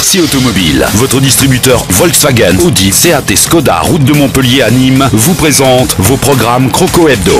Quercy Automobile, votre distributeur Volkswagen, Audi, Seat et Skoda, route de Montpellier à Nîmes, vous présente vos programmes Croco Hebdo.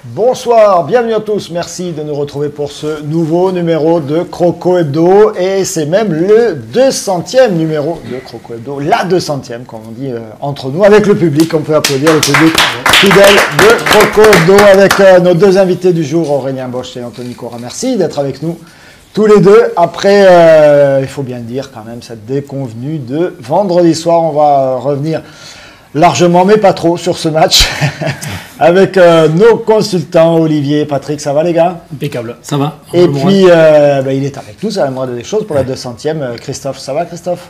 Bonsoir, bienvenue à tous, merci de nous retrouver pour ce nouveau numéro de Croco Hebdo et c'est même le 200e numéro de Croco Hebdo, la 200e comme on dit entre nous, avec le public, on peut applaudir le public fidèle de Croco Hebdo avec nos deux invités du jour, Aurélien Bosch et Anthony Cora. Merci d'être avec nous tous les deux après, il faut bien dire quand même, cette déconvenue de vendredi soir. On va revenir largement, mais pas trop, sur ce match avec nos consultants, Olivier et Patrick. Ça va les gars? Impeccable, ça va. Et puis, il est avec nous, ça va moindre des choses pour la 200e. Christophe, ça va Christophe?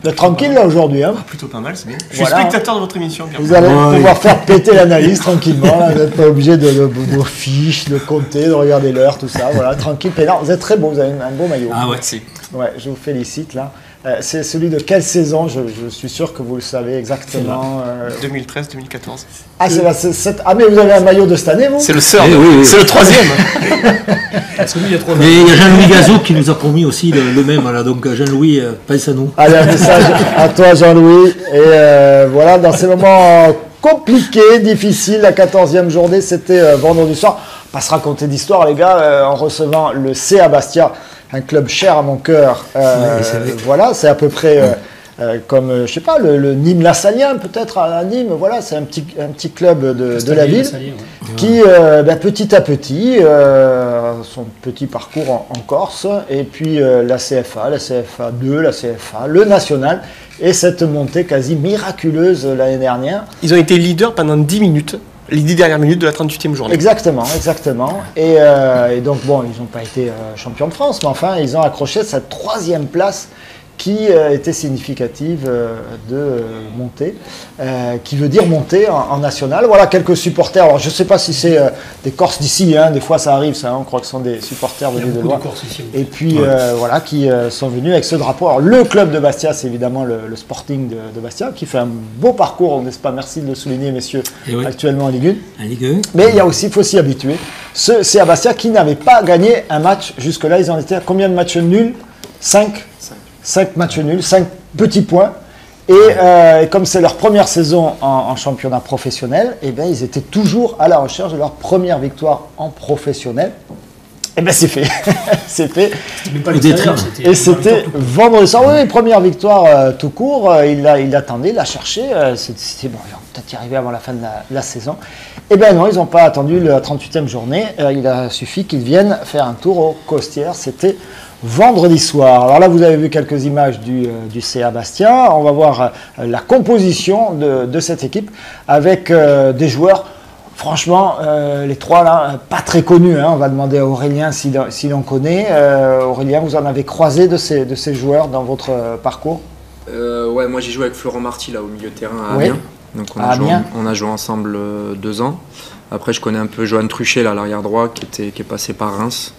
Vous êtes tranquille là aujourd'hui hein? Plutôt pas mal, c'est bien. Je suis spectateur de votre émission. Vous allez pouvoir faire péter l'analyse tranquillement. Là. Vous n'êtes pas obligé de vos fiches, de compter, de regarder l'heure, tout ça. Voilà, tranquille. Non, vous êtes très beau, vous avez un beau maillot. Ah ouais, c'est. Ouais, je vous félicite là. C'est celui de quelle saison? Je suis sûr que vous le savez exactement. 2013-2014. Ah, mais vous avez un maillot de cette année, vous? C'est le sœur. C'est le troisième. Parce que lui, il y a 3 ans. Mais il y a Jean-Louis Gazot qui nous a promis aussi le même. Voilà. Donc Jean-Louis, pense à nous. Allez, un message à toi, Jean-Louis. Et voilà, dans ces moments compliqués, difficiles, la 14e journée, c'était vendredi soir. On va pas se raconter d'histoire, les gars, en recevant le CA Bastia. Un club cher à mon cœur. Voilà, c'est à peu près comme, je sais pas, le Nîmes Lassalien peut-être à Nîmes. Voilà, c'est un petit club de la ville qui, petit à petit, son petit parcours en Corse, et puis la CFA 2, la CFA, le national, et cette montée quasi miraculeuse l'année dernière. Ils ont été leaders pendant 10 minutes. Les 10 dernières minutes de la 38e journée. Exactement. Et donc, bon, ils n'ont pas été champions de France, mais enfin, ils ont accroché cette 3e place qui était significative de monter, qui veut dire monter en national. Voilà, quelques supporters. Alors, je ne sais pas si c'est des Corses d'ici, hein, des fois ça arrive, ça, on croit que ce sont des supporters venus de loin. Et puis, voilà, qui sont venus avec ce drapeau. Alors, le club de Bastia, c'est évidemment le Sporting de Bastia, qui fait un beau parcours, n'est-ce pas? Merci de le souligner, messieurs, actuellement en Ligue 1. Mais il y a aussi, il faut s'y habituer, ce CA Bastia qui n'avait pas gagné un match jusque-là. Ils en étaient à combien de matchs nuls? 5 matchs nuls, 5 petits points. Et comme c'est leur première saison en championnat professionnel, eh bien, ils étaient toujours à la recherche de leur première victoire en professionnel. Et bien c'est fait. C'est fait. Et c'était vendredi soir. Oui, première victoire tout court. Il l'attendait, il l'a cherché. C'était bon, ils vont peut-être y arriver avant la fin de la saison. Eh bien non, ils n'ont pas attendu la 38e journée. Il a suffi qu'ils viennent faire un tour aux Costières. C'était vendredi soir. Alors là, vous avez vu quelques images du CA Bastia. On va voir la composition de cette équipe avec des joueurs, franchement, les trois là, pas très connus. Hein. On va demander à Aurélien si l'on connaît. Aurélien, vous en avez croisé de ces joueurs dans votre parcours? Ouais, moi j'ai joué avec Florent Marty là, au milieu de terrain à Amiens. Donc on a joué ensemble 2 ans. Après, je connais un peu Johan Truchet, là, l'arrière droit, qui est passé par Reims.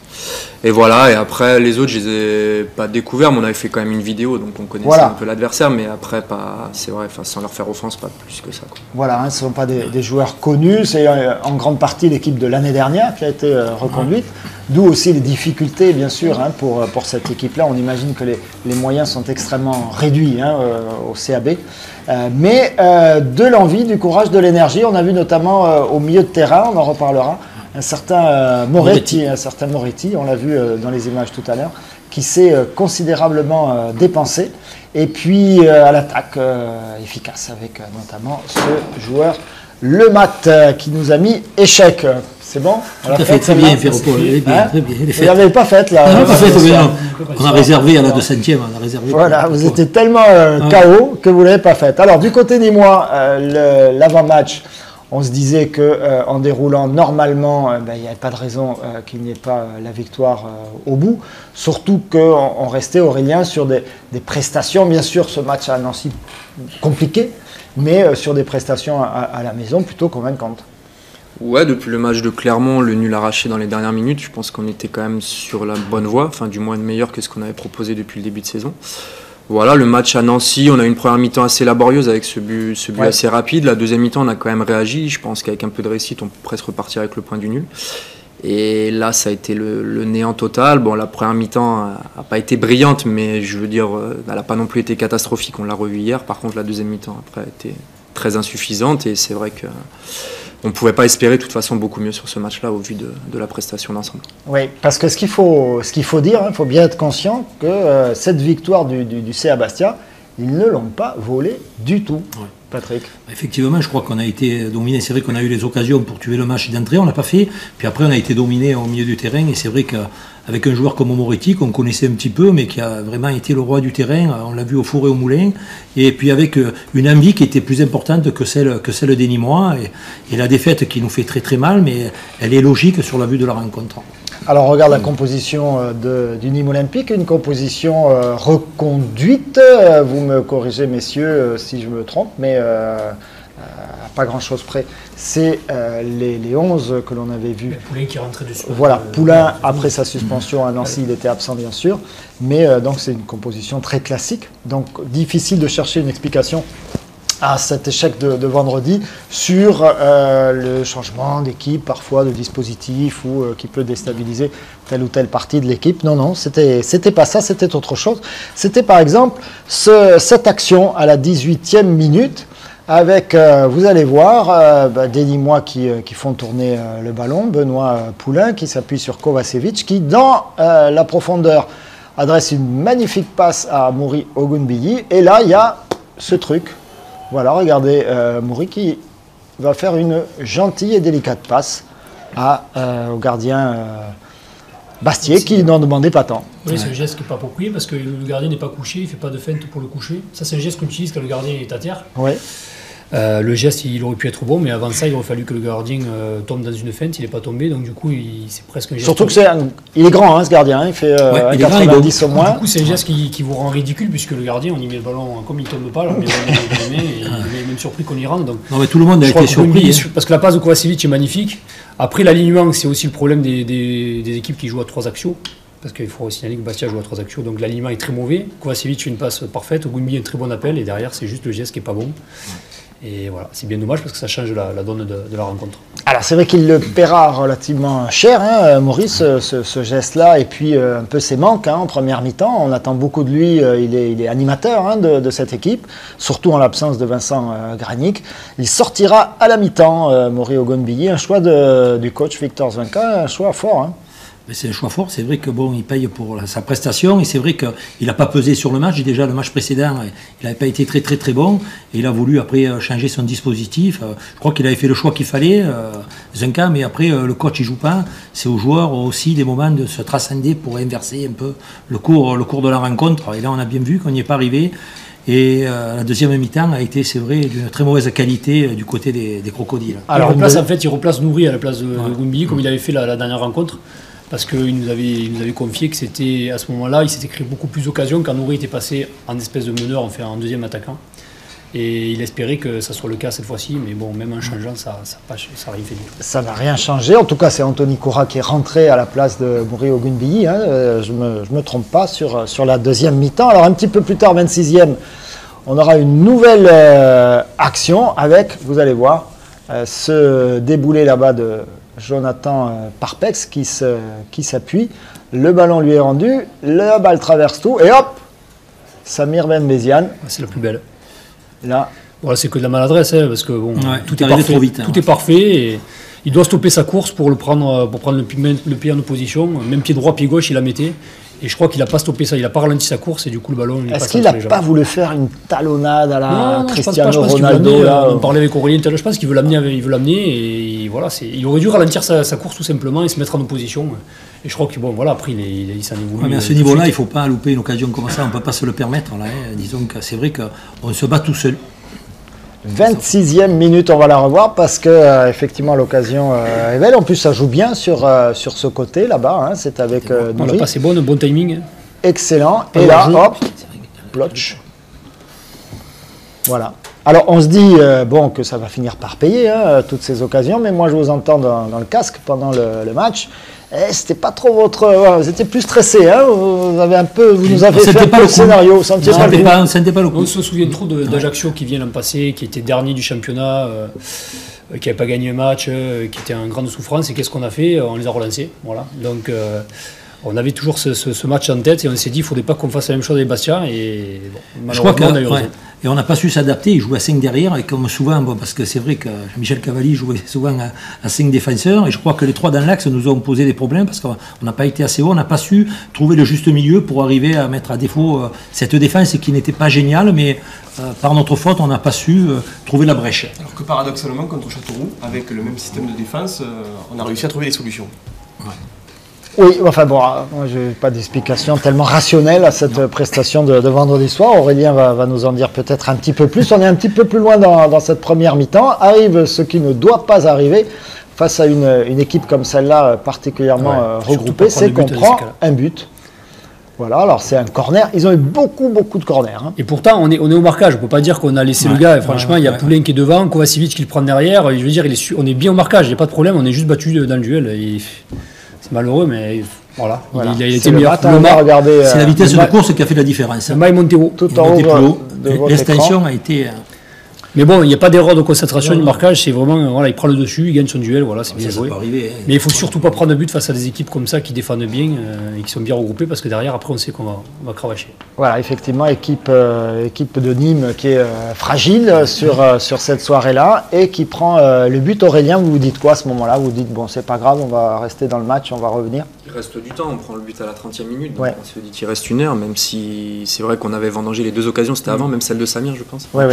Et voilà, et après, les autres, je les ai pas découverts, mais on avait fait quand même une vidéo, donc on connaissait un peu l'adversaire, mais après, pas, c'est vrai, sans leur faire offense, pas plus que ça. Quoi. Voilà, ce ne sont pas des joueurs connus, c'est en grande partie l'équipe de l'année dernière qui a été reconduite, d'où aussi les difficultés, bien sûr, pour cette équipe-là. On imagine que les moyens sont extrêmement réduits au CAB. Mais de l'envie, du courage, de l'énergie, on a vu notamment au milieu de terrain, on en reparlera, un certain Moretti, on l'a vu dans les images tout à l'heure, qui s'est considérablement dépensé. Et puis à l'attaque efficace avec notamment ce joueur, le Mat, qui nous a mis échec. C'est bon? Tout à fait, très bien, Ferropo. Très bien. Vous ne l'avez pas faite là? Non, pas faite, on a réservé à la 200e. Voilà, vous étiez tellement KO que vous ne l'avez pas faite. Alors, du côté nîmois, l'avant-match, on se disait qu'en déroulant normalement, il n'y avait pas de raison qu'il n'y ait pas la victoire au bout. Surtout qu'on restait, Aurélien, sur des prestations. Bien sûr, ce match à Nancy, compliqué, mais sur des prestations à la maison plutôt convaincantes. Ouais, depuis le match de Clermont, le nul arraché dans les dernières minutes, je pense qu'on était quand même sur la bonne voie, enfin du moins meilleur que ce qu'on avait proposé depuis le début de saison. Voilà, le match à Nancy, on a eu une première mi-temps assez laborieuse avec ce but assez rapide. La deuxième mi-temps, on a quand même réagi. Je pense qu'avec un peu de réussite, on peut presque repartir avec le point du nul. Et là, ça a été le néant total. Bon, la première mi-temps n'a pas été brillante, mais je veux dire, elle n'a pas non plus été catastrophique. On l'a revu hier. Par contre, la deuxième mi-temps, après, a été très insuffisante. Et c'est vrai que on ne pouvait pas espérer de toute façon beaucoup mieux sur ce match-là au vu de la prestation d'ensemble. Oui, parce que ce qu'il faut dire, il faut bien être conscient que cette victoire du CA Bastia, ils ne l'ont pas volée du tout. Ouais. Patrick. Effectivement, je crois qu'on a été dominé. C'est vrai qu'on a eu les occasions pour tuer le match d'entrée, on ne l'a pas fait. Puis après, on a été dominé au milieu du terrain. Et c'est vrai qu'avec un joueur comme Moretti, qu'on connaissait un petit peu, mais qui a vraiment été le roi du terrain, on l'a vu au four et au moulin. Et puis avec une envie qui était plus importante que celle des Nîmois. Et la défaite qui nous fait très très mal, mais elle est logique sur la vue de la rencontre. Alors, on regarde la composition du Nîmes Olympique, une composition reconduite. Vous me corrigez, messieurs, si je me trompe, mais pas grand-chose près. C'est les 11 que l'on avait vus. Poulain qui est rentré dessus. Voilà, Poulain, après sa suspension à Nancy, il était absent, bien sûr. Mais donc, c'est une composition très classique. Donc, difficile de chercher une explication à cet échec de vendredi sur le changement d'équipe, parfois de dispositif ou qui peut déstabiliser telle ou telle partie de l'équipe. Non, c'était pas ça, c'était autre chose. C'était par exemple cette action à la 18e minute avec, vous allez voir, des Nîmois qui font tourner le ballon, Benoît Poulain qui s'appuie sur Kovacevic qui, dans la profondeur, adresse une magnifique passe à Mouri Ogunbiyi. Et là, il y a ce truc. Voilà, regardez, Mouri qui va faire une gentille et délicate passe au gardien Bastier qui n'en demandait pas tant. Oui, c'est un geste qui n'est pas approprié parce que le gardien n'est pas couché, il ne fait pas de feinte pour le coucher. Ça, c'est un geste qu'on utilise quand le gardien est à terre. Oui. Le geste, il aurait pu être bon, mais avant ça, il aurait fallu que le gardien tombe dans une feinte. Il n'est pas tombé, donc du coup, c'est presque un geste. Surtout il est grand, hein, ce gardien. Il fait 90 au moins. Du coup, c'est un geste qui vous rend ridicule, puisque le gardien, on y met le ballon, comme il ne tombe pas, alors, il est même surpris qu'on y rentre. Donc, non, mais tout le monde a été surpris. Parce que la passe de Kovacevic est magnifique. Après, l'alignement, c'est aussi le problème des équipes qui jouent à 3 axiaux. Parce qu'il faut signaler que Bastia joue à 3 axiaux, donc l'alignement est très mauvais. Kovacevic fait une passe parfaite, Ogunbiyi un très bon appel, et derrière, c'est juste le geste qui n'est pas bon. Et voilà, c'est bien dommage parce que ça change la donne de la rencontre. Alors c'est vrai qu'il le paiera relativement cher, hein, Maurice, ce geste-là, et puis un peu ses manques en première mi-temps. On attend beaucoup de lui, il est animateur de cette équipe, surtout en l'absence de Vincent Granic. Il sortira à la mi-temps, Mouri Ogunbiyi, un choix du coach Victor Zwenka, un choix fort. Hein. Mais c'est un choix fort, c'est vrai que bon, il paye pour sa prestation et c'est vrai qu'il n'a pas pesé sur le match. Déjà le match précédent, il n'avait pas été très très très bon et il a voulu après changer son dispositif. Je crois qu'il avait fait le choix qu'il fallait, Zwenka, mais après le coach il joue pas. C'est aux joueurs aussi des moments de se transcender pour inverser un peu le cours de la rencontre. Et là on a bien vu qu'on n'y est pas arrivé. Et la deuxième mi-temps a été, c'est vrai, d'une très mauvaise qualité du côté des crocodiles. Alors il replace Nouri à la place de Ogunbiyi comme il avait fait la dernière rencontre. Parce qu'il nous avait confié que c'était à ce moment-là, il s'était créé beaucoup plus d'occasions quand Nouri était passé en espèce de meneur, enfin en deuxième attaquant. Et il espérait que ça soit le cas cette fois-ci, mais bon, même en changeant, ça n'a rien fait du tout. Ça n'a rien changé. En tout cas, c'est Anthony Koura qui est rentré à la place de Mouri Ogunbiyi. Je me trompe pas sur la deuxième mi-temps. Alors un petit peu plus tard, 26e, on aura une nouvelle action avec, vous allez voir, ce déboulé là-bas de Jonathan Parpex qui s'appuie. Le ballon lui est rendu, la balle traverse tout et hop, Samir Ben-Méziane. C'est la plus belle. Là. Voilà, c'est que de la maladresse, hein, parce que bon, tout est parfait. Trop vite, tout est parfait et il doit stopper sa course pour prendre le pied en opposition. Même pied droit, pied gauche, il la mettait. Et je crois qu'il n'a pas stoppé ça, il n'a pas ralenti sa course et du coup le ballon. Est-ce qu'il n'a pas voulu faire une talonnade à la Cristiano Ronaldo On parlait avec Aurélien tout à l'heure, je pense qu'il veut l'amener et voilà, il aurait dû ralentir sa course tout simplement et se mettre en opposition. Et je crois que bon, voilà, après il s'en est voulu. Mais à ce niveau-là, il ne faut pas louper une occasion comme ça, on ne peut pas se le permettre. Là, hein. Disons que c'est vrai qu'on se bat tout seul. 26e minute, on va la revoir parce que effectivement l'occasion est belle. En plus, ça joue bien sur ce côté là-bas. Hein. C'est avec la passe est bonne, bon timing. Excellent. Et là, hop, plotch. Voilà. Alors on se dit bon, que ça va finir par payer toutes ces occasions, mais moi je vous entends dans le casque pendant le match. C'était pas trop votre. Vous étiez plus stressé, hein, vous nous avez fait un peu le scénario. Ça n'était pas le coup. On se souvient trop d'Ajaccio qui vient l'an passé, qui était dernier du championnat, qui n'avait pas gagné un match, qui était en grande souffrance. Et qu'est-ce qu'on a fait? On les a relancés. Voilà. Donc on avait toujours ce match en tête et on s'est dit qu'il ne faudrait pas qu'on fasse la même chose avec Bastia. Et bon, malheureusement, on a eu raison. Et on n'a pas su s'adapter, il jouait à 5 derrière, et comme souvent, parce que c'est vrai que Michel Cavalli jouait souvent à 5 défenseurs, et je crois que les 3 dans l'axe nous ont posé des problèmes, parce qu'on n'a pas été assez haut, on n'a pas su trouver le juste milieu pour arriver à mettre à défaut cette défense qui n'était pas géniale, mais par notre faute, on n'a pas su trouver la brèche. Alors que paradoxalement, contre Châteauroux, avec le même système de défense, on a réussi à trouver des solutions. Ouais. Oui, enfin bon, moi je n'ai pas d'explication tellement rationnelle à cette prestation de vendredi soir. Aurélien va nous en dire peut-être un petit peu plus. On est un petit peu plus loin dans cette première mi-temps. Arrive ce qui ne doit pas arriver face à une équipe comme celle-là particulièrement regroupée, c'est qu'on prend un but. Voilà, alors c'est un corner. Ils ont eu beaucoup de corners. Hein. Et pourtant, on est au marquage. On ne peut pas dire qu'on a laissé le gars. Et franchement, il y a Poulain qui est devant, Kovacevic qui le prend derrière. Je veux dire, on est bien au marquage. Il n'y a pas de problème. On est juste battu dans le duel. C'est malheureux, mais voilà. Il a été meilleur. C'est la vitesse de course qui a fait la différence. Le mail monté haut. Tout en haut. L'extension a été. Mais bon, il n'y a pas d'erreur de concentration du marquage, c'est vraiment, voilà, il prend le dessus, il gagne son duel, voilà, c'est bien joué. Mais il ne faut surtout pas prendre de but face à des équipes comme ça qui défendent bien et qui sont bien regroupées, parce que derrière, après, on sait qu'on va cravacher. Voilà, effectivement, équipe de Nîmes qui est fragile sur cette soirée-là et qui prend le but. Aurélien, vous dites quoi à ce moment-là? Vous dites, bon, c'est pas grave, on va rester dans le match, on va revenir. Il reste du temps, on prend le but à la 30e minute, donc on se dit qu'il reste 1 heure, même si c'est vrai qu'on avait vendangé les 2 occasions, c'était avant, même celle de Samir, je pense. Ouais.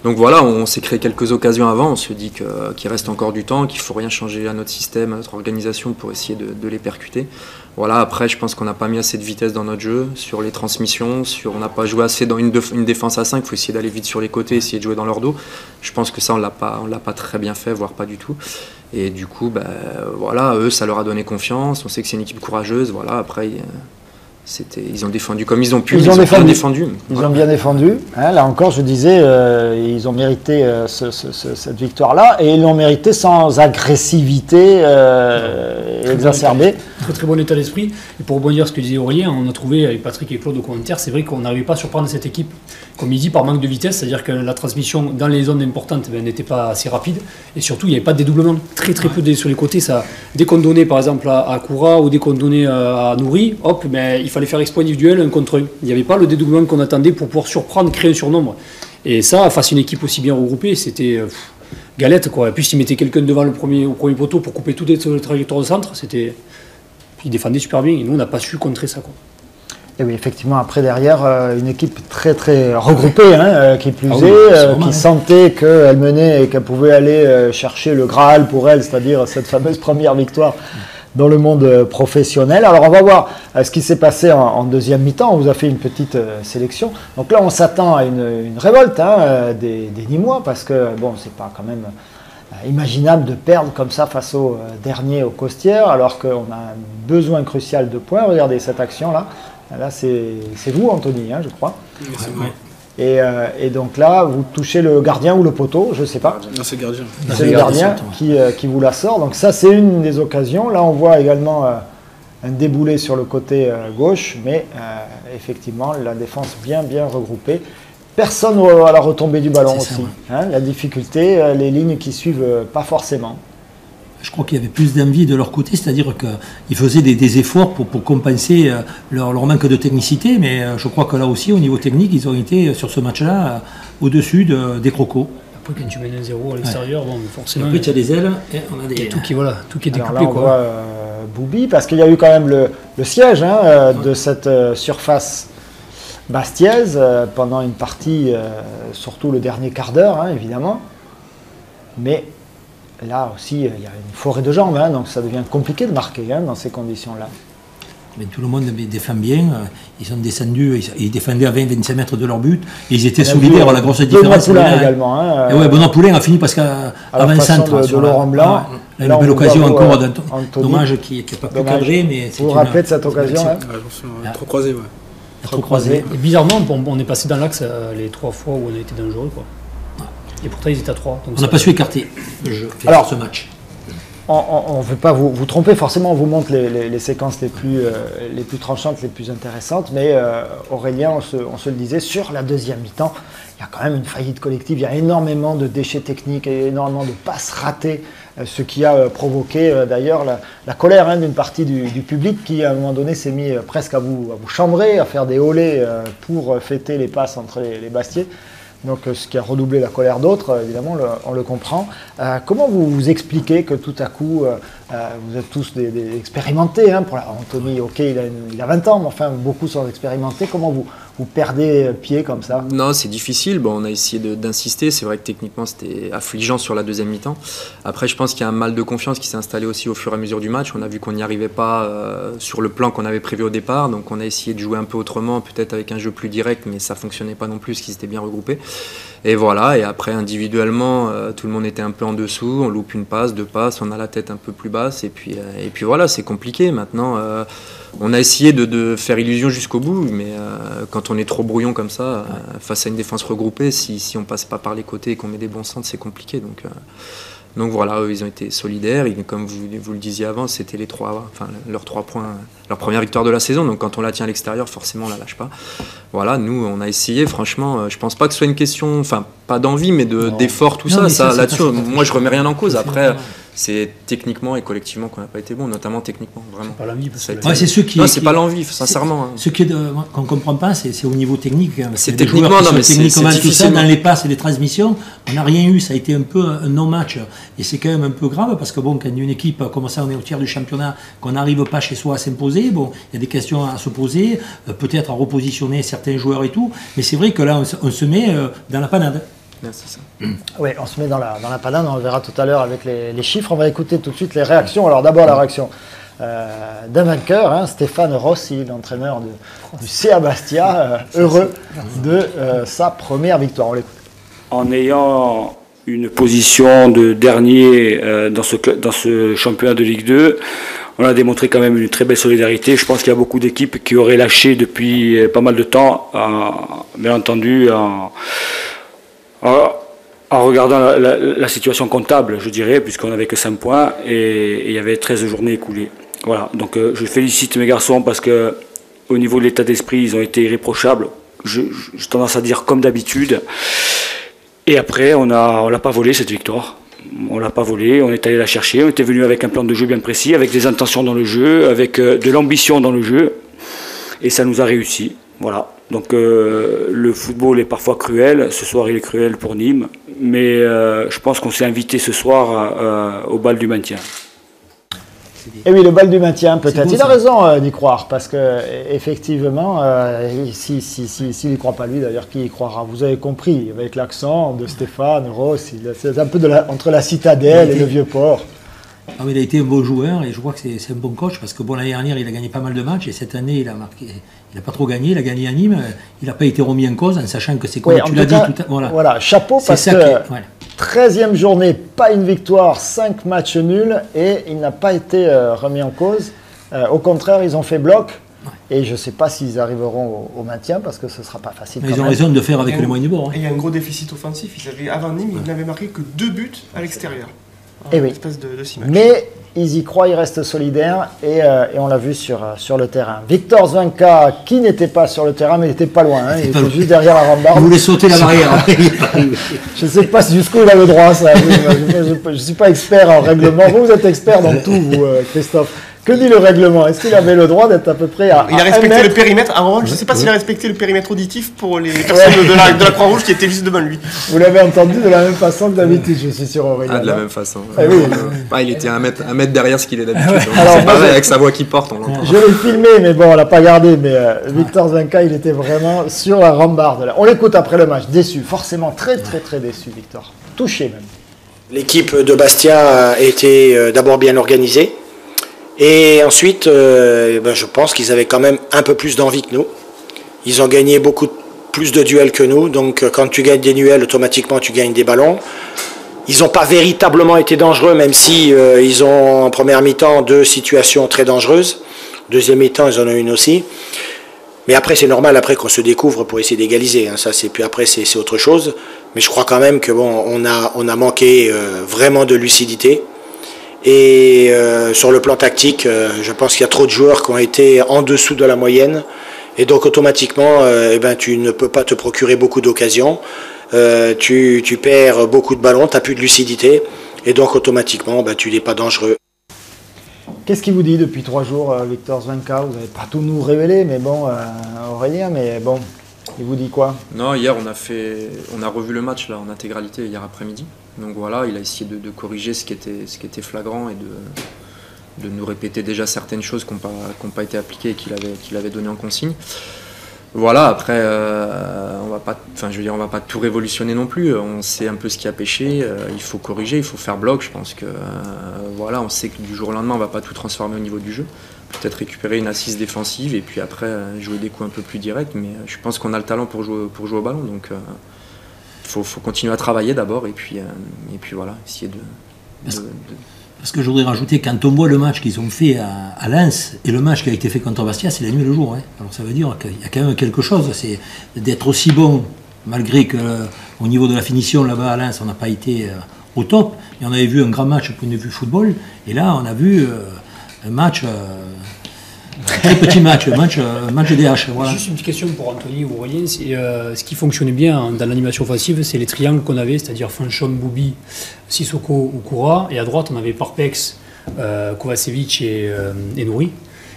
Donc voilà, on s'est créé quelques occasions avant, on se dit qu'il reste encore du temps, qu'il ne faut rien changer à notre système, à notre organisation pour essayer de les percuter. Voilà, après je pense qu'on n'a pas mis assez de vitesse dans notre jeu, sur les transmissions, on n'a pas joué assez dans une défense à 5, il faut essayer d'aller vite sur les côtés, essayer de jouer dans leur dos. Je pense que ça on l'a pas très bien fait, voire pas du tout. Et du coup, voilà, eux ça leur a donné confiance, on sait que c'est une équipe courageuse, voilà, après... Ils ont défendu comme ils ont pu, ils ont bien défendu. Ils ont bien défendu. Hein, là encore, je disais, ils ont mérité cette victoire-là et ils l'ont mérité sans agressivité exacerbée. Très très bon état d'esprit. Et pour rebondir sur ce que disait Aurélien, on a trouvé avec Patrick et Claude au commentaire, c'est vrai qu'on n'arrivait pas à surprendre cette équipe, comme il dit, par manque de vitesse, c'est-à-dire que la transmission dans les zones importantes n'était pas assez rapide et surtout il n'y avait pas de dédoublement, très peu sur les côtés. Ça, dès qu'on donnait par exemple à Koura ou dès qu'on donnait à Nouri, hop, il fallait faire exploit individuel 1 contre 1. Il n'y avait pas le dédoublement qu'on attendait pour pouvoir surprendre, créer un surnombre. Et ça, face à une équipe aussi bien regroupée, c'était galette quoi. Et puis s'il mettait quelqu'un devant au premier poteau pour couper toutes les trajectoires de centre, il défendait super bien et nous on n'a pas su contrer ça quoi. Et oui, effectivement, après derrière, une équipe très regroupée, qui plus est, qui sentait qu'elle menait et qu'elle pouvait aller chercher le Graal pour elle, c'est-à-dire cette fameuse première victoire dans le monde professionnel. Alors on va voir ce qui s'est passé en deuxième mi-temps. On vous a fait une petite sélection. Donc là, on s'attend à une révolte des Nîmois, parce que bon, c'est pas quand même imaginable de perdre comme ça face au dernier, au Costières, alors qu'on a un besoin crucial de points. Regardez cette action-là. Là, c'est vous, Anthony, je crois. Oui, c'est moi. Et donc là, vous touchez le gardien ou le poteau, je ne sais pas. Non, c'est le gardien. C'est le gardien qui vous la sort. Donc ça, c'est une des occasions. Là, on voit également un déboulé sur le côté gauche, mais effectivement, la défense bien regroupée. Personne à la retombée du ballon aussi. La difficulté, les lignes qui suivent pas forcément. Je crois qu'il y avait plus d'envie de leur côté, c'est-à-dire qu'ils faisaient des efforts pour compenser leur manque de technicité, mais je crois que là aussi, au niveau technique, ils ont été sur ce match-là au-dessus des crocos. Après, quand tu mènes 1-0 à l'extérieur, bon, forcément. Après, tu as des ailes et on a des. Tout qui est découpé. Alors là, on voit Boubi, parce qu'il y a eu quand même le siège de cette surface bastiaise pendant une partie, surtout le dernier quart d'heure, évidemment. Mais. Là aussi, il y a une forêt de jambes, donc ça devient compliqué de marquer dans ces conditions-là. Mais tout le monde défend bien. Ils sont descendus, ils défendaient à 20-25 mètres de leur but. Et ils étaient solidaires à la grosse différence. Benoît Poulain également. Benoît Poulain a fini parce qu'à 20 centres. De Laurent Blanc. Une belle occasion encore. Dommage qu'il n'ait pas pu cadrer. Vous vous rappelez de cette occasion Trop croisé, Trop croisé. Et bizarrement, on est passé dans l'axe les 3 fois où on a été dangereux. Et pourtant, ils étaient à 3. On n'a pas su écarter le jeu sur ce match. On ne veut pas vous tromper, forcément on vous montre les séquences les plus tranchantes, les plus intéressantes, mais Aurélien, on se le disait, sur la deuxième mi-temps, il y a quand même une faillite collective, il y a énormément de déchets techniques et énormément de passes ratées, ce qui a provoqué d'ailleurs la colère d'une partie du public qui à un moment donné s'est mis presque à vous chambrer, à faire des olés pour fêter les passes entre les Bastiais. Donc, ce qui a redoublé la colère d'autres, évidemment, on le comprend. Comment vous expliquez que tout à coup, vous êtes tous des expérimentés, pour Anthony, ok, il a 20 ans, mais enfin, beaucoup sont expérimentés. Comment vous perdez pied comme ça? Non, c'est difficile. Bon, on a essayé d'insister. C'est vrai que techniquement, c'était affligeant sur la deuxième mi-temps. Après, je pense qu'il y a un mal de confiance qui s'est installé aussi au fur et à mesure du match. On a vu qu'on n'y arrivait pas sur le plan qu'on avait prévu au départ. Donc, on a essayé de jouer un peu autrement, peut-être avec un jeu plus direct, mais ça ne fonctionnait pas non plus, parce qu'ils étaient bien regroupés. Et voilà, et après individuellement, tout le monde était un peu en dessous, on loupe une passe, 2 passes, on a la tête un peu plus basse, et puis voilà, c'est compliqué. Maintenant, on a essayé de faire illusion jusqu'au bout, mais quand on est trop brouillon comme ça, face à une défense regroupée, si on passe pas par les côtés et qu'on met des bons centres, c'est compliqué. Donc voilà, eux, ils ont été solidaires. Et comme vous le disiez avant, c'était leurs 3 points, leur première victoire de la saison. Donc quand on la tient à l'extérieur, forcément, on la lâche pas. Voilà, nous, on a essayé. Franchement, je pense pas que ce soit une question, pas d'envie, mais d'effort, tout ça. Là-dessus, moi, je remets rien en cause. Après, c'est techniquement et collectivement qu'on n'a pas été bon, notamment techniquement, vraiment. C'est pas l'envie. C'est ceux qui. Non, c'est pas l'envie, sincèrement. Ce qu'on ne comprend pas, c'est au niveau technique. C'est techniquement, non, mais c'est difficile. Dans les passes et les transmissions, on n'a rien eu. Ça a été un peu un non-match. Et c'est quand même un peu grave parce que quand une équipe, comme ça, on est au tiers du championnat, qu'on n'arrive pas chez soi à s'imposer, il y a des questions à se poser, peut-être à repositionner certains joueurs et tout. Mais c'est vrai que là, on se met dans la panade. C'est ça. Oui, on se met dans la panade, on le verra tout à l'heure avec les chiffres. On va écouter tout de suite les réactions. Alors d'abord la réaction d'un vainqueur, Stéphane Rossi, l'entraîneur du CA Bastia, heureux de sa première victoire. On l'écoute. En ayant une position de dernier dans ce championnat de Ligue 2, on a démontré quand même une très belle solidarité. Je pense qu'il y a beaucoup d'équipes qui auraient lâché depuis pas mal de temps, bien entendu, en regardant la situation comptable, je dirais, puisqu'on n'avait que 5 points et il y avait 13 journées écoulées. Voilà, donc je félicite mes garçons parce que au niveau de l'état d'esprit, ils ont été irréprochables. J'ai tendance à dire comme d'habitude. Et après, on l'a pas volé cette victoire. On l'a pas volé, on est allé la chercher, on était venu avec un plan de jeu bien précis, avec des intentions dans le jeu, avec de l'ambition dans le jeu. Et ça nous a réussi. Voilà. Donc le football est parfois cruel, ce soir il est cruel pour Nîmes, mais je pense qu'on s'est invité ce soir au bal du maintien. Et oui, le bal du maintien, peut-être. Il a raison d'y croire, parce que effectivement, s'il n'y croit pas lui, d'ailleurs, qui y croira? Vous avez compris, avec l'accent de Stéphane Ross, c'est un peu entre la citadelle et le vieux port. Ah oui, il a été un beau joueur et je crois que c'est un bon coach parce que l'année dernière il a gagné pas mal de matchs et cette année il n'a pas trop gagné, il a gagné à Nîmes, il n'a pas été remis en cause en sachant que c'est comme tu l'as dit tout à l'heure. Voilà, chapeau parce que 13e journée, pas une victoire, 5 matchs nuls et il n'a pas été remis en cause. Au contraire, ils ont fait bloc. Et je ne sais pas s'ils arriveront au maintien parce que ce ne sera pas facile. Mais ils ont raison de faire avec les moyens du bord. Et il y a un gros déficit offensif. Avant Nîmes, ils n'avaient marqué que 2 buts à l'extérieur. Et oui. Mais ils y croient, ils restent solidaires et on l'a vu sur le terrain. Victor Zwanka, qui n'était pas sur le terrain, mais il n'était pas loin. Il était juste derrière la rambarde. Il voulait sauter la barrière. Je ne sais pas jusqu'où il a le droit, ça. Je ne suis pas expert en règlement. Vous êtes expert dans tout, vous, Christophe. Que dit le règlement? Est-ce qu'il avait le droit d'être à peu près à Il a respecté le périmètre. Alors, je ne sais pas s'il a respecté le périmètre auditif pour les personnes de la Croix-Rouge qui étaient juste devant lui. Vous l'avez entendu de la même façon que d'habitude, je suis sûr, Aurélien. Ah, de la même façon. Oui. Il était un mètre derrière ce qu'il est d'habitude. C'est pareil, avec sa voix qui porte, on l'entend. Je l'ai filmé, mais bon, on ne l'a pas gardé. Mais Victor Zwanka, il était vraiment sur la rambarde. Là. On l'écoute après le match. Déçu, forcément très déçu, Victor. Touché même. L'équipe de Bastia a été d'abord bien organisée. Et ensuite, je pense qu'ils avaient quand même un peu plus d'envie que nous. Ils ont gagné beaucoup plus de duels que nous. Donc quand tu gagnes des duels, automatiquement tu gagnes des ballons. Ils n'ont pas véritablement été dangereux, même si ils ont en première mi-temps 2 situations très dangereuses. Deuxième mi-temps, ils en ont une aussi. Mais après, c'est normal après qu'on se découvre pour essayer d'égaliser. Ça, puis après, c'est autre chose. Mais je crois quand même que bon, on a manqué vraiment de lucidité. Et sur le plan tactique, je pense qu'il y a trop de joueurs qui ont été en dessous de la moyenne. Et donc automatiquement, tu ne peux pas te procurer beaucoup d'occasions. Tu perds beaucoup de ballons, tu n'as plus de lucidité. Et donc automatiquement, tu n'es pas dangereux. Qu'est-ce qu'il vous dit depuis 3 jours, Victor Zwenka? Vous n'avez pas tout nous révélé, mais bon, Aurélien, mais bon, il vous dit quoi? Non, hier on a revu le match là, en intégralité hier après-midi. Donc voilà, il a essayé de corriger ce qui était flagrant et de nous répéter déjà certaines choses qui n'ont pas été appliquées et qu'il avait donné en consigne. Voilà, après, on va pas tout révolutionner non plus. On sait un peu ce qui a péché. Il faut corriger, il faut faire bloc. Je pense que voilà, on sait que du jour au lendemain, on va pas tout transformer au niveau du jeu. Peut-être récupérer une assise défensive et puis après jouer des coups un peu plus directs. Mais je pense qu'on a le talent pour jouer au ballon. Donc, il faut continuer à travailler d'abord et puis voilà, essayer de Parce que je voudrais rajouter, quand on voit le match qu'ils ont fait à Lens et le match qui a été fait contre Bastia, c'est la nuit et le jour. Hein. Alors ça veut dire qu'il y a quand même quelque chose, c'est d'être aussi bon, malgré qu'au niveau de la finition là-bas à Lens, on n'a pas été au top. Mais on avait vu un grand match au point de vue football, et là on a vu un match, un très petit match, un match DH. Voilà. Juste une petite question pour Anthony ou Aurélien. Ce qui fonctionnait bien dans l'animation offensive, c'est les triangles qu'on avait, c'est-à-dire Fanchon, Boubi, Sissoko ou Koura. Et à droite, on avait Parpex, Kovacevic et Nouri.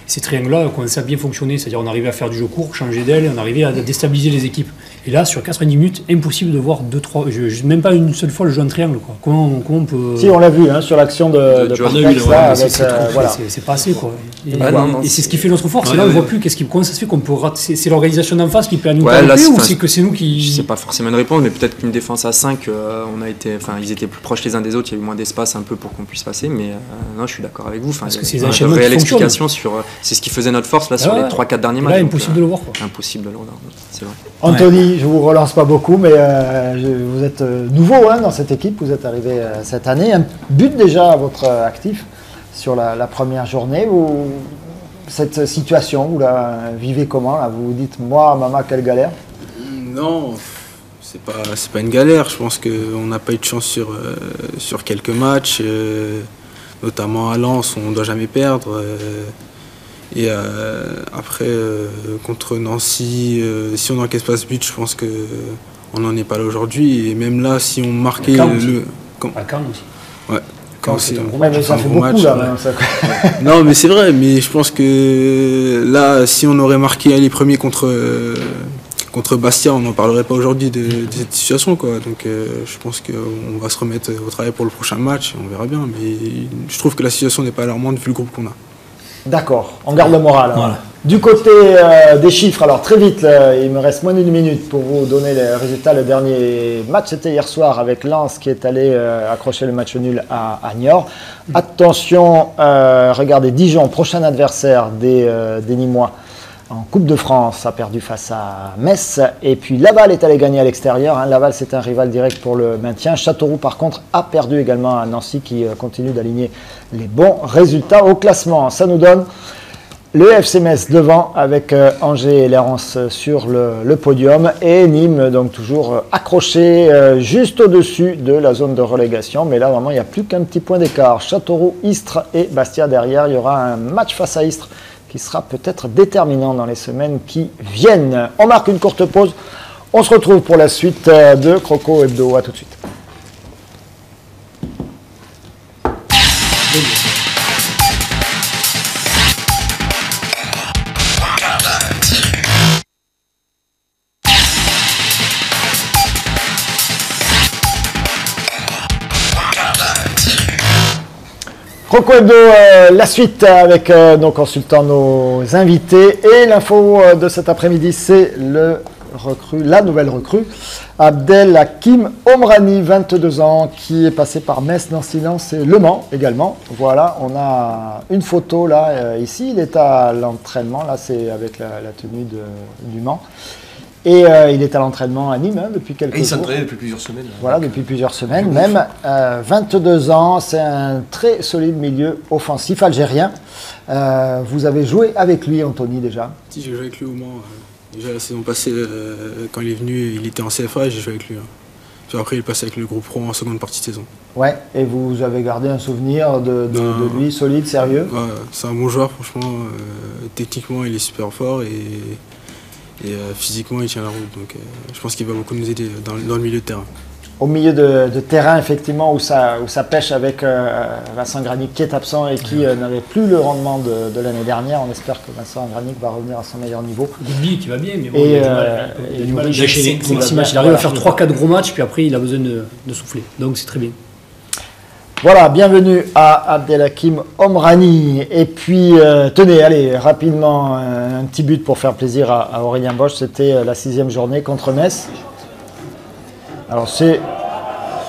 Ces triangles-là commençaient à bien fonctionner, c'est-à-dire on arrivait à faire du jeu court, changer d'aile, on arrivait à déstabiliser les équipes. Et là, sur 90 minutes, impossible de voir 2-3, même pas une seule fois le jeu en triangle. Quoi. Comment on peut... Si, on l'a vu sur l'action de Parpex, là, c'est pas assez. Quoi. Et c'est ce qui fait notre force, et là on ne voit plus comment ça se fait qu'on peut rater. C'est l'organisation d'en face qui peut nous tromper, ou c'est que c'est nous qui... Je sais pas forcément une réponse, mais peut-être qu'une défense à 5, ils étaient plus proches les uns des autres, il y a eu moins d'espace un peu pour qu'on puisse passer, mais non, je suis d'accord avec vous. Parce que c'est une réelle explication sur... C'est ce qui faisait notre force là sur les 3-4 derniers matchs. Là, impossible de le voir. Impossible de le voir, c'est vrai. Anthony, je vous relance pas beaucoup, mais vous êtes nouveau dans cette équipe, vous êtes arrivé cette année. Un but déjà à votre actif sur la première journée. Cette situation, vous la vivez comment là? Vous vous dites, moi, maman, quelle galère? Non, c'est pas une galère. Je pense qu'on n'a pas eu de chance sur quelques matchs, notamment à Lens, on ne doit jamais perdre. Et après, contre Nancy, si on n'encaisse pas ce but, je pense qu'on n'en est pas là aujourd'hui. Et même là, si on marquait à Caen aussi. Ouais. Quand c'est un gros match, ça fait beaucoup match, là. Non, mais c'est vrai, mais je pense que là, si on aurait marqué les premiers contre Bastia, on n'en parlerait pas aujourd'hui de cette situation, quoi. Donc je pense qu'on va se remettre au travail pour le prochain match, on verra bien. Mais je trouve que la situation n'est pas alarmante vu le groupe qu'on a. D'accord, on garde le moral. Voilà. Du côté des chiffres, alors très vite, il me reste moins d'une minute pour vous donner les résultats. Le dernier match, c'était hier soir avec Lens qui est allé accrocher le match nul à Niort. Attention, regardez, Dijon, prochain adversaire des Nîmois en Coupe de France, a perdu face à Metz. Et puis Laval est allé gagner à l'extérieur. Laval, c'est un rival direct pour le maintien. Châteauroux, par contre, a perdu également à Nancy qui continue d'aligner les bons résultats au classement. Ça nous donne le FC Metz devant avec Angers et Lérance sur le podium. Et Nîmes, donc toujours accroché juste au-dessus de la zone de relégation. Mais là, vraiment, il n'y a plus qu'un petit point d'écart. Châteauroux, Istres et Bastia derrière. Il y aura un match face à Istres qui sera peut-être déterminant dans les semaines qui viennent. On marque une courte pause. On se retrouve pour la suite de Croco Hebdo. À tout de suite. Croco Hebdo, la suite avec nos consultants, nos invités. Et l'info de cet après-midi, c'est la nouvelle recrue, Abdelhakim Omrani, 22 ans, qui est passé par Metz, Nancy, Lens et Le Mans également. Voilà, on a une photo là, ici. Il est à l'entraînement, là c'est avec la tenue du Mans. Et il est à l'entraînement à Nîmes depuis quelques jours. Il s'entraîne depuis plusieurs semaines. Voilà, depuis plusieurs semaines même. 22 ans, c'est un très solide milieu offensif algérien. Vous avez joué avec lui, Anthony, déjà? Si, j'ai joué avec lui au Mans. Déjà la saison passée, quand il est venu, il était en CFA et j'ai joué avec lui. Puis après, il est passé avec le groupe pro en seconde partie de saison. Ouais, et vous avez gardé un souvenir de lui solide, sérieux? Ouais, c'est un bon joueur, franchement. Techniquement, il est super fort et physiquement, il tient la route. Donc je pense qu'il va beaucoup nous aider dans le milieu de terrain. Au milieu de terrain, effectivement, où ça pêche avec Vincent Granic qui est absent et qui n'avait plus le rendement de l'année dernière. On espère que Vincent Granic va revenir à son meilleur niveau. Goudby qui va bien, mais bon, il a du mal à enchaîner. Il arrive à faire 3-4 gros matchs, puis après il a besoin de souffler. Donc c'est très bien. Voilà, bienvenue à Abdelhakim Omrani. Et puis, tenez, allez, rapidement, un petit but pour faire plaisir à Aurélien Bosch. C'était la 6e journée contre Metz. Alors c'est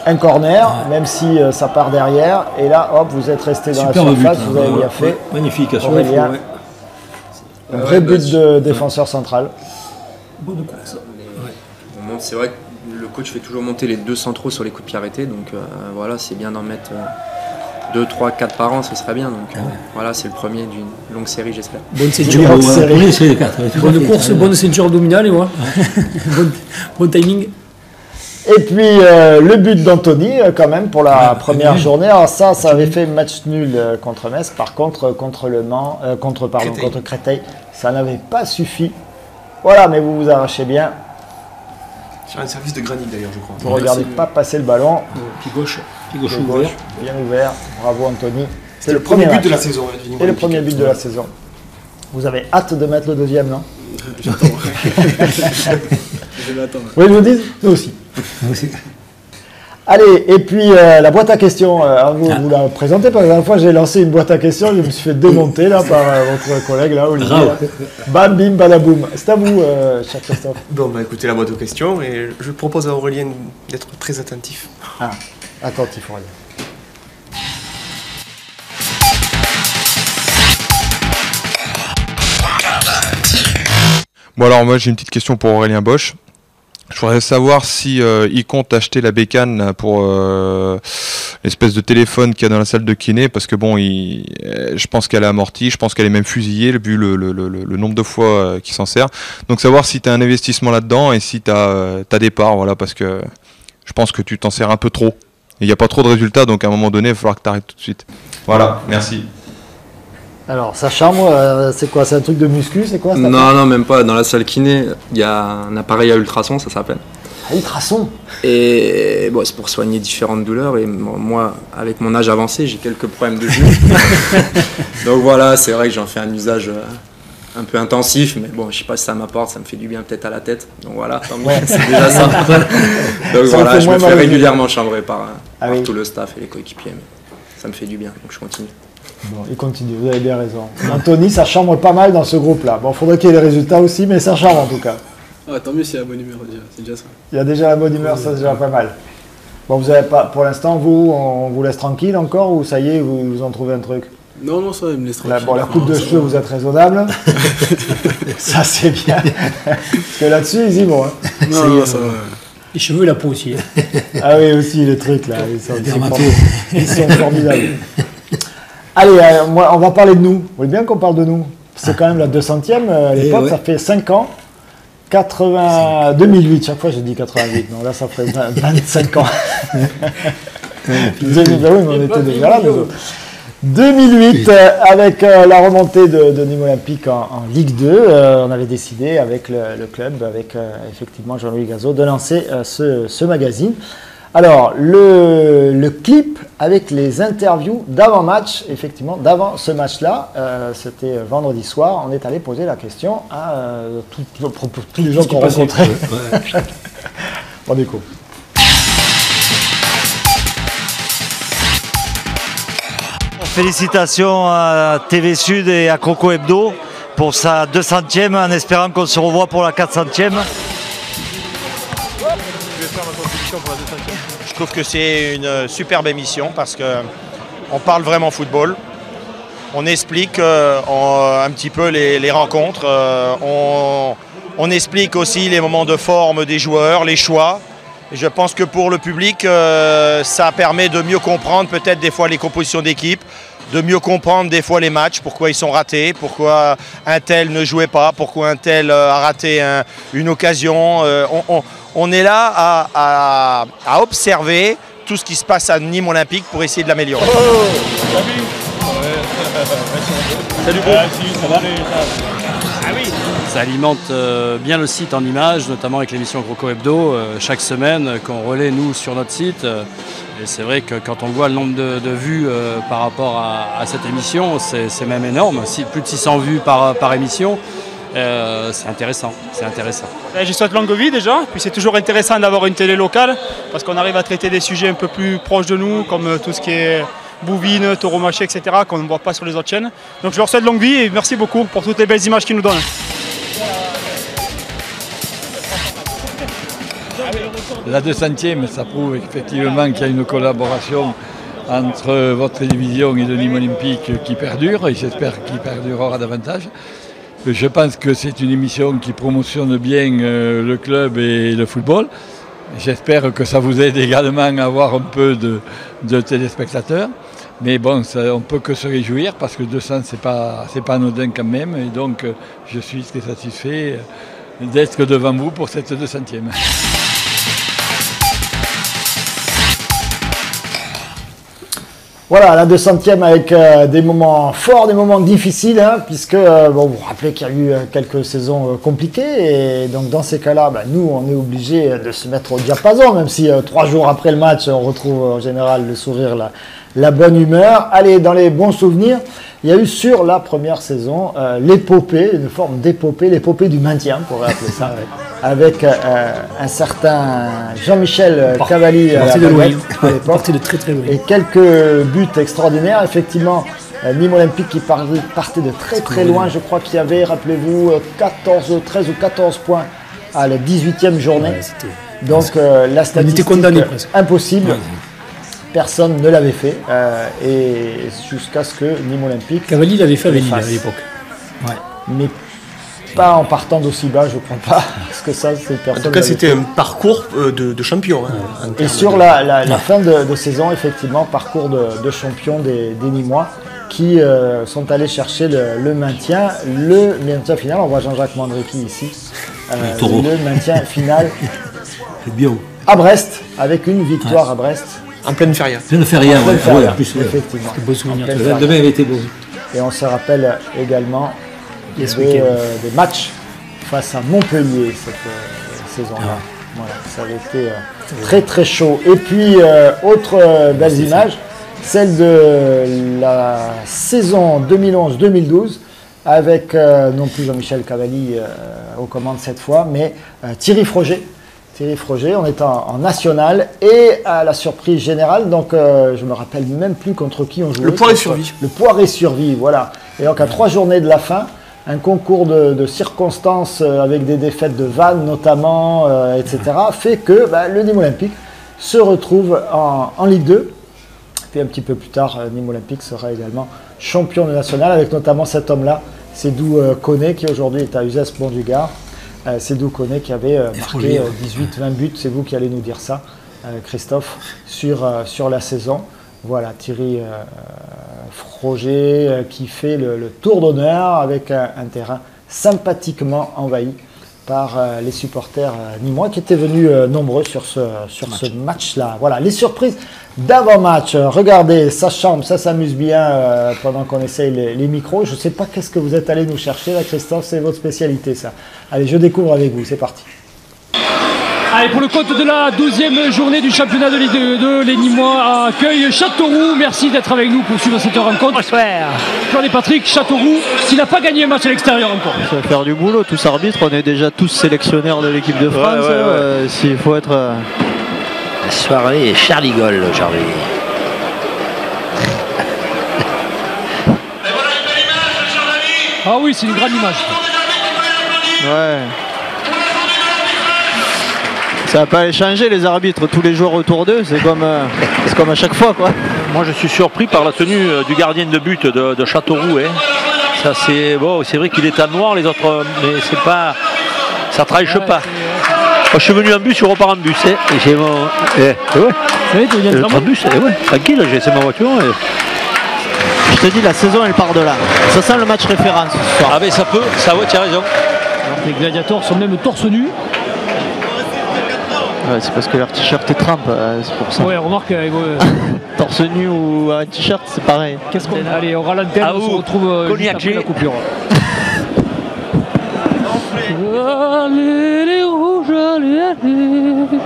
un corner, même si ça part derrière. Et là, hop, vous êtes resté dans la surface, vous avez bien fait. Magnifique, Aurélien. Un vrai but de défenseur central. Bonne course. C'est vrai que le coach fait toujours monter les 2 centraux sur les coups de pied arrêtés. Donc voilà, c'est bien d'en mettre 2, 3, 4 par an, ce serait bien. Donc voilà, c'est le premier d'une longue série, j'espère. Bonne ceinture, bonne course, bonne ceinture abdominale et voilà. bon timing. Et puis le but d'Anthony quand même pour la première journée. Alors ça avait fait match nul contre Metz. Par contre contre Créteil, ça n'avait pas suffi. Voilà, mais vous vous arrachez bien. Sur un service de Granic d'ailleurs, je crois. Vous ne regardez pas passer le ballon. Pied gauche ouvert. Bien ouvert. Bravo Anthony. C'est le premier but de la saison. Et le premier but de la saison. Vous avez hâte de mettre le deuxième, non? J'attends. Oui, je vous dis. Nous aussi. Allez, et puis la boîte à questions, vous la présentez parce que la dernière fois j'ai lancé une boîte à questions, je me suis fait démonter là par votre collègue là, Olivier. Bam, bim, badaboum. C'est à vous, cher Christophe. Bon, bah écoutez la boîte aux questions et je propose à Aurélien d'être très attentif. Ah, attentif Aurélien. Bon alors moi j'ai une petite question pour Aurélien Bosch. Je voudrais savoir si il compte acheter la bécane pour l'espèce de téléphone qu'il y a dans la salle de kiné, parce que bon, je pense qu'elle est amortie, je pense qu'elle est même fusillée vu le nombre de fois qu'il s'en sert. Donc savoir si tu as un investissement là-dedans et si tu as des parts, voilà, parce que je pense que tu t'en sers un peu trop. Il n'y a pas trop de résultats, donc à un moment donné, il va falloir que tu arrêtes tout de suite. Voilà, merci. Alors, sa chambre, c'est quoi? C'est un truc de muscu? C'est quoi? Non, même pas. Dans la salle kiné, il y a un appareil à ultrasons, ça s'appelle. Ah, ultrasons? Et bon, c'est pour soigner différentes douleurs. Et moi, avec mon âge avancé, j'ai quelques problèmes de genoux. Donc voilà, c'est vrai que j'en fais un usage un peu intensif. Mais bon, je sais pas si ça m'apporte, ça me fait du bien peut-être à la tête. Donc voilà, c'est déjà ça. Donc voilà, je me fais régulièrement chambrer par tout le staff et les coéquipiers. Mais ça me fait du bien, donc je continue. Bon, il continue, vous avez bien raison. Anthony, ça chambre pas mal dans ce groupe-là. Bon, il faudrait qu'il y ait les résultats aussi, mais ça chambre en tout cas. Ah, tant mieux s'il y a la bonne humeur, c'est déjà ça. Il y a déjà la bonne humeur, ça c'est déjà pas mal. Bon, vous avez pas, pour l'instant, on vous laisse tranquille encore ou ça y est, vous en trouvez un truc? Non, ça me laisse tranquille. Bon, la coupe de cheveux, vous êtes raisonnable. Ça c'est bien. Parce que là-dessus, ils y vont. Hein. Non, ça va. Les cheveux et la peau aussi. Ah oui, aussi, les trucs là. Ils sont formidables. Allez, on va parler de nous. Vous voulez bien qu'on parle de nous? C'est quand même la 200e à l'époque, ça fait 5 ans. 2008, chaque fois je dis 88. Non, là ça ferait 25 ans. Oui, mais on était déjà là. 2008, avec la remontée de Nîmes Olympique en Ligue 2, on avait décidé avec le club, avec effectivement Jean-Louis Gazot, de lancer ce magazine. Alors, le clip avec les interviews d'avant-match, effectivement, d'avant ce match-là, c'était vendredi soir, on est allé poser la question à tous les gens qu'on rencontrait. On écoute. Félicitations à TV Sud et à Croco Hebdo pour sa 200e, en espérant qu'on se revoit pour la 400e. Je trouve que c'est une superbe émission parce qu'on parle vraiment football. On explique un petit peu les rencontres. On explique aussi les moments de forme des joueurs, les choix. Et je pense que pour le public, ça permet de mieux comprendre peut-être des fois les compositions d'équipe, de mieux comprendre des fois les matchs, pourquoi ils sont ratés, pourquoi un tel ne jouait pas, pourquoi un tel a raté une occasion. On est là à observer tout ce qui se passe à Nîmes Olympique pour essayer de l'améliorer. Salut, ça va? Ah oui. Ça alimente bien le site en images, notamment avec l'émission Croco Hebdo, chaque semaine qu'on relaie nous sur notre site. Et c'est vrai que quand on voit le nombre de vues par rapport à cette émission, c'est même énorme. Plus de 600 vues par émission, c'est intéressant. Je souhaite longue vie déjà, puis c'est toujours intéressant d'avoir une télé locale parce qu'on arrive à traiter des sujets un peu plus proches de nous, comme tout ce qui est bouvines, tauromachie, etc., qu'on ne voit pas sur les autres chaînes. Donc je leur souhaite longue vie et merci beaucoup pour toutes les belles images qu'ils nous donnent. La 200e, ça prouve effectivement qu'il y a une collaboration entre votre télévision et le Nîmes Olympique qui perdure, et j'espère qu'il perdurera davantage. Je pense que c'est une émission qui promotionne bien le club et le football. J'espère que ça vous aide également à avoir un peu de téléspectateurs. Mais bon, ça, on ne peut que se réjouir parce que 200, c'est pas anodin quand même. Et donc, je suis très satisfait d'être devant vous pour cette 200e. Voilà, la 200e avec des moments forts, des moments difficiles, hein, puisque bon, vous vous rappelez qu'il y a eu quelques saisons compliquées, et donc dans ces cas-là, nous on est obligé de se mettre au diapason, même si 3 jours après le match, on retrouve en général le sourire, la bonne humeur. Allez, dans les bons souvenirs, il y a eu sur la première saison l'épopée, une forme d'épopée, l'épopée du maintien, on pourrait appeler ça, avec un certain Jean-Michel Cavalli à l'époque, de très très loin. et quelques buts extraordinaires. Effectivement, Nîmes Olympique qui partait de très très loin. Je crois qu'il y avait, rappelez-vous, 13 ou 14 points à la 18e journée. Ouais, donc la statistique impossible. Ouais. Personne ne l'avait fait, et jusqu'à ce que Nîmes Olympique... Cavalli l'avait fait avec à l'époque. Ouais. Mais pas en partant d'aussi bas, je ne crois pas, parce que ça, c'est personne. En tout cas, c'était un parcours de champion. Hein, et sur la fin de saison, effectivement, parcours de champion des Nîmois qui sont allés chercher le maintien final. On voit Jean-Jacques Mandrecki ici. Le maintien final à Brest, avec une victoire à Brest. En pleine feria. Pleine feria, oui, en plus, effectivement. Beau souvenir. Demain, il était beau. Et on se rappelle également des matchs face à Montpellier cette saison-là. Voilà, ça avait été très très chaud. Et puis, autre belle image, celle de la saison 2011-2012, avec non plus Jean-Michel Cavalli aux commandes cette fois, mais Thierry Froger. On est en national, et à la surprise générale, donc je me rappelle même plus contre qui on jouait. Le Poiré-sur-Vie. Le Poiré-sur-Vie, voilà. Et donc à 3 journées de la fin, un concours de circonstances avec des défaites de Vannes notamment, etc., fait que le Nîmes Olympique se retrouve en Ligue 2. Puis un petit peu plus tard, Nîmes Olympique sera également champion de national, avec notamment cet homme-là, Sédou Koné, qui aujourd'hui est à Uzès-Pont-du-Gard. Sédou Koné qui avait marqué 18-20 buts, c'est vous qui allez nous dire ça, Christophe, sur la saison. Voilà, Thierry Froger qui fait le tour d'honneur avec un terrain sympathiquement envahi par les supporters nîmois qui étaient venus nombreux sur ce match-là. Voilà, les surprises d'avant-match. Regardez, ça chante, ça s'amuse bien pendant qu'on essaye les micros. Je ne sais pas qu'est-ce que vous êtes allé nous chercher là, Christophe, c'est votre spécialité ça. Allez, je découvre avec vous, c'est parti. Allez, pour le compte de la 12e journée du championnat de Ligue 2, les Nîmois accueillent Châteauroux. Merci d'être avec nous pour suivre cette rencontre. Bonsoir. Jean et Patrick, Châteauroux, s'il n'a pas gagné un match à l'extérieur encore. Ça va faire du boulot, tous arbitres. On est déjà tous sélectionnaires de l'équipe de France. S'il faut être... La soirée est Charlie-Gol aujourd'hui. Ah oui, c'est une grande image. Ouais. Ça va pas les changer les arbitres tous les jours autour d'eux, c'est comme à chaque fois quoi. Moi je suis surpris par la tenue du gardien de but de Châteauroux. Hein. Ça c'est bon, c'est vrai qu'il est en noir les autres, mais c'est pas, ça tranche pas. Moi, je suis venu en bus, je repars en bus. Hein, et j'ai mon, bus, tranquille, c'est ma voiture. Je te dis, la saison elle part de là. Ça sent le match référence ce soir. Ah mais ça peut, ça ouais, tu as raison. Alors, les gladiateurs sont même torse nu. Ouais, c'est parce que leur t-shirt est trempe, c'est pour ça. Ouais, remarque, torse nu ou un t-shirt, c'est pareil. Qu'est-ce qu'on a? Allez, on aura l'antenne, on se retrouve juste après la coupure. Allez les rouges, allez, allez.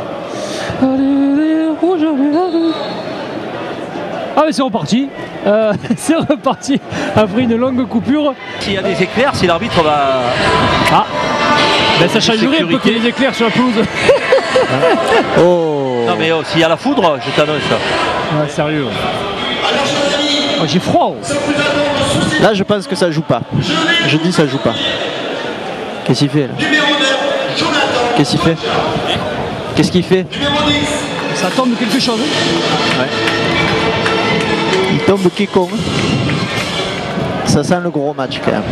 Allez les rouges, allez, allez. Ah mais c'est reparti, c'est reparti après une longue coupure. S'il y a des éclairs, si l'arbitre va... Ah, ben ça changerait un peu qu'il y ait des éclairs sur la pelouse. Oh. Non mais s'il y a la foudre, je t'annonce. Ouais, sérieux. Oh, j'ai froid. Là je pense que ça joue pas. Je dis ça joue pas. Qu'est-ce qu'il fait là? Qu'est-ce qu'il fait? Qu'est-ce qu'il fait? Ça tombe quelque chose. Ouais. Il tombe quiconque. Ça sent le gros match quand même.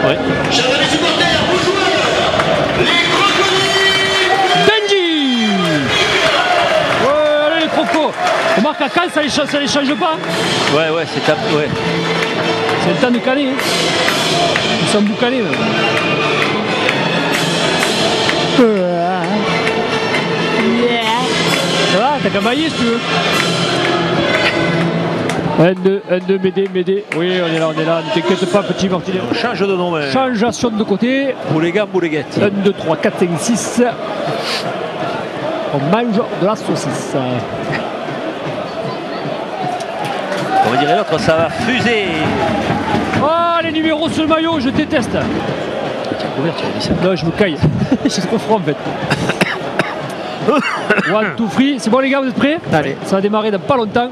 Ouais. Benji. Ouais, allez les crocos. Remarque à Cannes, ça les change pas. Ouais, ouais, c'est ouais. C'est le temps de caler. Hein. Ils sont boucanés. Ça va, t'as qu'à mailler si tu veux. 1-2, m'aider. Oui, on est là, ne t'inquiète pas, petit Martinez. On change de nom. Changeation de côté. Boulégan, Bouléguette. 1, 2, 3, 4, 5, 6. On mange de la saucisse. On dirait l'autre, ça va fuser. Oh, les numéros sur le maillot, je déteste. Tiens, couvert, tu as dit ça. Non, je me caille. J'ai trop froid en fait. One, two, free. C'est bon les gars, vous êtes prêts? Allez. Ça va démarrer dans pas longtemps.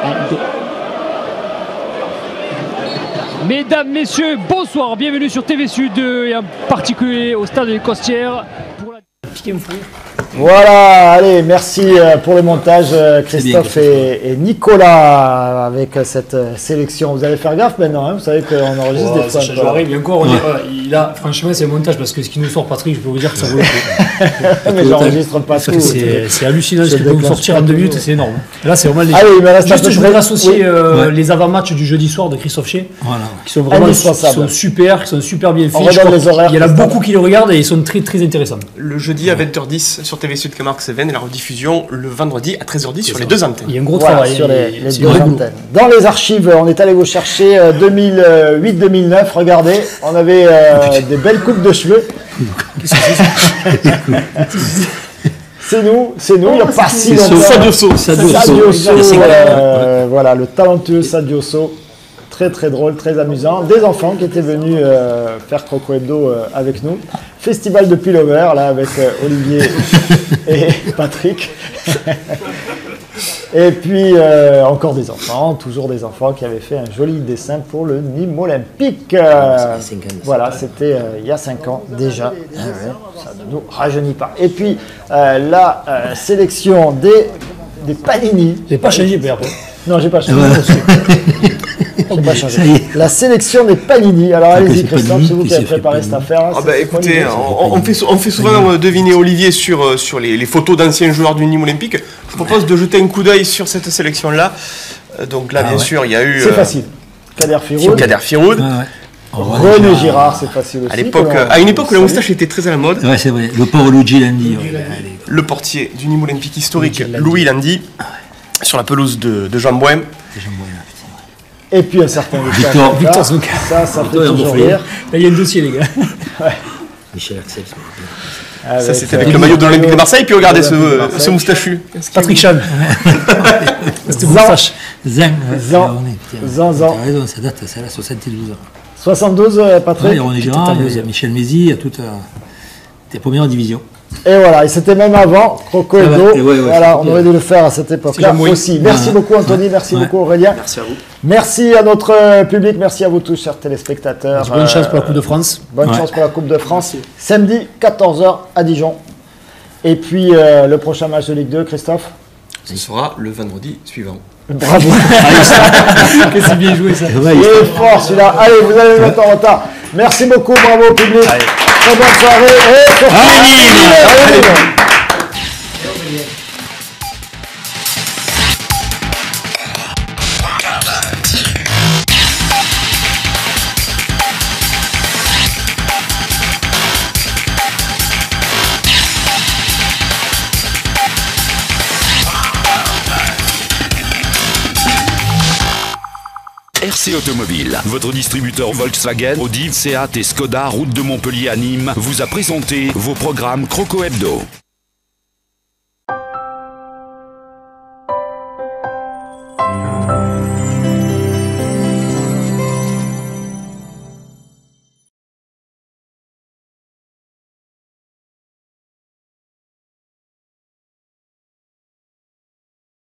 1, 2. Mesdames, messieurs, bonsoir. Bienvenue sur TV Sud et en particulier au stade des Costières pour la petite info. Voilà, allez, merci pour le montage Christophe et Nicolas avec cette sélection. Vous allez faire gaffe maintenant, hein, vous savez qu'on enregistre des fois. J'arrive encore, franchement c'est un montage parce que ce qui nous sort Patrick, je peux vous dire que ça vaut le coup. Mais j'enregistre pas tout. C'est hallucinant ce qu'il peut nous sortir en 2 minutes, c'est énorme. Là c'est vraiment allez, il me reste juste je voudrais associer les avant-matchs du jeudi soir de Christophe Ché, qui sont vraiment super, qui sont super bien faits. Il y en a beaucoup qui le regardent et ils sont très très intéressants. Le jeudi à 20h10 sur TV Sud Camargue Cévennes et la rediffusion le vendredi à 13h10 sur les 2 antennes. Il y a un gros travail sur les 2 antennes. Dans les archives, on est allé vous chercher 2008-2009. Regardez, on avait des belles coupes de cheveux. C'est nous, il n'y a pas si longtemps. Sadioso. Voilà, le talentueux Sadioso. Très très drôle, très amusant. Des enfants qui étaient venus faire Croco Hebdo avec nous. Festival de Pullover, là, avec Olivier et Patrick. Et puis, encore des enfants, toujours des enfants qui avaient fait un joli dessin pour le Nîmes Olympique. Voilà, c'était il y a 5 ans déjà. Ça ne nous rajeunit pas. Et puis, la sélection des Panini. J'ai pas changé, Pierre. Non, j'ai pas changé. J'ai pas changé. La sélection des Panini. Alors allez-y Christophe, c'est vous qui avez préparé cette affaire. Écoutez, on fait souvent deviner Olivier sur les photos d'anciens joueurs du Nîmes Olympique. Je vous propose de jeter un coup d'œil sur cette sélection-là. Donc là, bien sûr, il y a eu... C'est facile. Kader Firoud. René Girard, c'est facile aussi. À une époque où la moustache était très à la mode. Ouais, c'est vrai. Le pauvre Luigi Landi. Le portier du Nîmes Olympique historique, Louis Landi, sur la pelouse de Jean Bohème. Et puis un certain Victor Zonka. Ça fait toujours rire. Là, il y a un dossier, les gars. Michel Axel. Ça, c'était avec le maillot de l'Olympique de Marseille. Puis regardez ce moustachu. Patrick Chan. C'était moustache. Zan. Zan. T'as raison, ça date, c'est la 72 ans. 72, Patrick. Il y a René Girard, il y a Michel Mézy, il y a toute la première division. Et voilà, et c'était même avant Croco Hebdo. Voilà, on aurait dû le faire à cette époque-là aussi. Merci beaucoup Anthony, merci beaucoup Aurélien. Merci à vous. Merci à notre public, merci à vous tous, chers téléspectateurs. Bonne chance pour la Coupe de France. Bonne chance pour la Coupe de France. Samedi, 14h à Dijon. Et puis le prochain match de Ligue 2, Christophe? Ce sera le vendredi suivant. Bravo. Que c'est bien joué ça. Il est fort celui-là. Allez, vous allez le mettre en retard. Merci beaucoup, bravo au public. Allez. Très bonne soirée et RC Automobile, votre distributeur Volkswagen, Audi, Seat et Skoda, route de Montpellier à Nîmes, vous a présenté vos programmes Croco Hebdo.